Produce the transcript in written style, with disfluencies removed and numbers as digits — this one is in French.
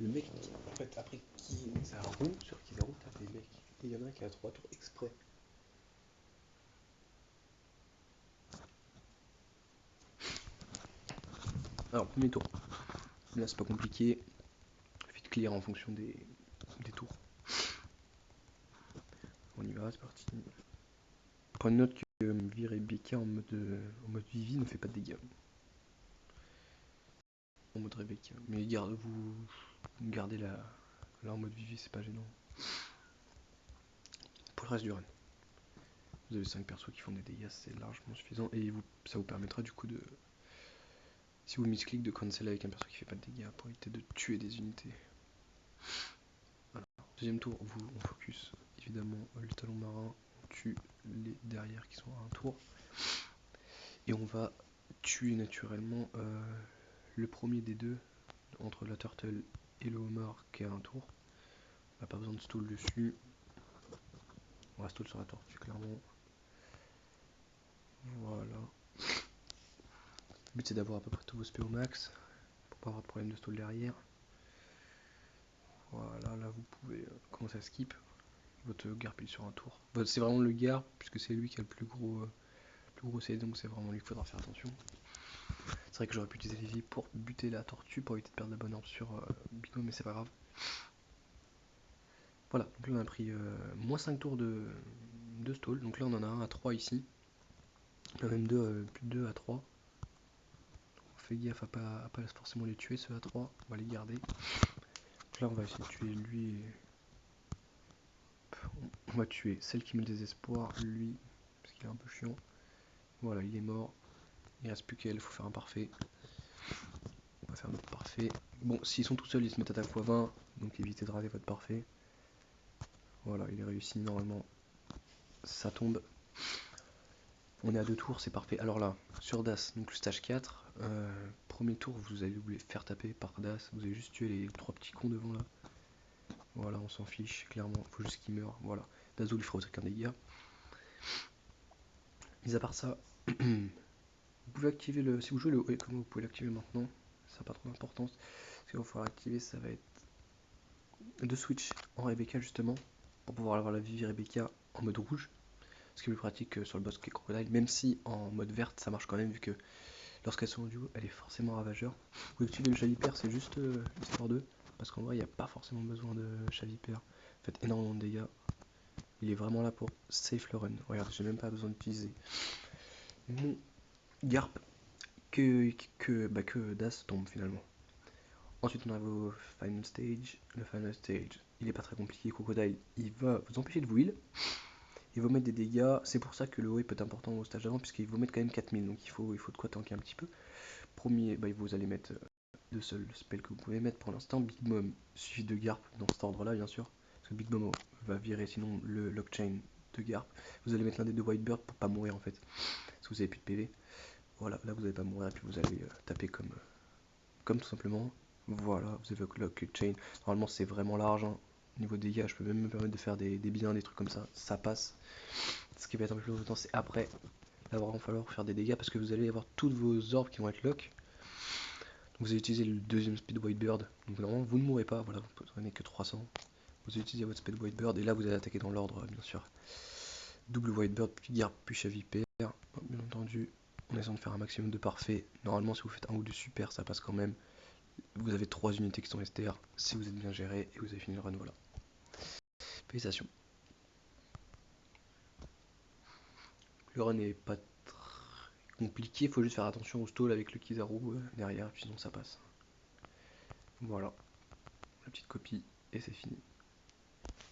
Le mec, en fait, après Kizaru, sur Kizaru, t'as des mecs. Et il y en a un qui a 3 tours exprès. Alors, premier tour. Là, c'est pas compliqué. Il suffit de clear en fonction des tours. On y va, c'est parti. Prends une note que virer BK en mode Vivi ne fait pas de dégâts. En mode Rebecca. Mais vous gardez là en mode Vivi, c'est pas gênant. Pour le reste du run. Vous avez 5 persos qui font des dégâts, c'est largement suffisant. Et ça vous permettra du coup de... Si vous misclick de cancel avec un perso qui fait pas de dégâts pour éviter de tuer des unités. Voilà. Deuxième tour, on focus évidemment le talon marin, on tue les derrière qui sont à un tour. Et on va tuer naturellement le premier des deux, entre la turtle et le homard qui est à un tour. On n'a pas besoin de stall dessus. On va stall sur la tortue clairement. Voilà. Le but c'est d'avoir à peu près tous vos spé au max pour pas avoir de problème de stall derrière. Voilà, là vous pouvez commencer à skip votre garpille sur un tour. C'est vraiment le garp puisque c'est lui qui a le plus gros CD, donc c'est vraiment lui qu'il faudra faire attention. C'est vrai que j'aurais pu utiliser les vies pour buter la tortue pour éviter de perdre la bonne orbe sur Big Mom, mais c'est pas grave. Voilà, donc là on a pris moins 5 tours de stall, donc là on en a un à 3 ici. On a même plus de 2 à 3. On fait gaffe à pas forcément les tuer ceux à 3, on va les garder. Donc là on va essayer de tuer lui. On va tuer celle qui met le désespoir, lui, parce qu'il est un peu chiant. Voilà, il est mort. Il reste plus qu'elle, il faut faire un parfait. On va faire notre parfait. Bon, s'ils sont tout seuls, ils se mettent attaque x20, donc évitez de rater votre parfait. Voilà, il est réussi normalement. Ça tombe. On est à 2 tours, c'est parfait. Alors là, sur Das, donc le stage 4, premier tour, vous allez vous les faire taper par Das. Vous allez juste tuer les 3 petits cons devant là. Voilà, on s'en fiche, clairement, faut juste qu'ils meurent. Voilà, Dazo lui fera aucun dégât. Mis à part ça, vous pouvez activer le. Si vous jouez le OE, comment vous pouvez l'activer maintenant? Ça n'a pas trop d'importance. Ce qu'il va falloir activer, ça va être de switch en Rebecca justement, pour pouvoir avoir la vie Rebecca en mode rouge. Ce qui est plus pratique sur le boss qui est Crocodile, même si en mode verte ça marche quand même, vu que lorsqu'elles sont en duo, elle est forcément ravageur. Vous pouvez activer le Chavipère, c'est juste histoire d'eux, parce qu'en vrai il n'y a pas forcément besoin de Chavipère. Faites énormément de dégâts. Il est vraiment là pour safe le run. Regarde, j'ai même pas besoin d'utiliser mon Garp que Das tombe finalement. Ensuite on arrive au final stage. Le final stage, il est pas très compliqué. Crocodile, il va vous empêcher de vous heal. Il va mettre des dégâts, c'est pour ça que le OE peut être important au stage d'avant, puisqu'il va mettre quand même 4000, donc il faut de quoi tanker un petit peu. Premier, vous allez mettre deux seuls spells que vous pouvez mettre pour l'instant. Big Mom suivi de Garp dans cet ordre là bien sûr, parce que Big Mom va virer sinon le Lockchain de Garp. Vous allez mettre l'un des deux Whitebird pour pas mourir en fait, si vous avez plus de PV. Voilà, là vous n'allez pas mourir, et puis vous allez taper comme tout simplement. Voilà, vous avez le Lockchain. Normalement c'est vraiment large, hein. Niveau dégâts, je peux même me permettre de faire des biens, des trucs comme ça passe. Ce qui va être un peu plus longtemps, c'est après. Là, il va falloir faire des dégâts parce que vous allez avoir toutes vos orbes qui vont être lock. Donc, vous allez utiliser le deuxième speed Whitebird. Donc, normalement, vous ne mourrez pas. Voilà, vous ne prenez que 300. Vous allez utiliser votre speed Whitebird et là, vous allez attaquer dans l'ordre, bien sûr. Double Whitebird, puis Garp, puis Chavipère. Bien entendu, en essayant de faire un maximum de parfait. Normalement, si vous faites un ou deux super, ça passe quand même. Vous avez 3 unités qui sont STR si vous êtes bien géré et vous avez fini le run. Voilà. Félicitations. Le run n'est pas compliqué, il faut juste faire attention au stall avec le Kizaru derrière, puis sinon ça passe. Voilà, la petite copie, et c'est fini.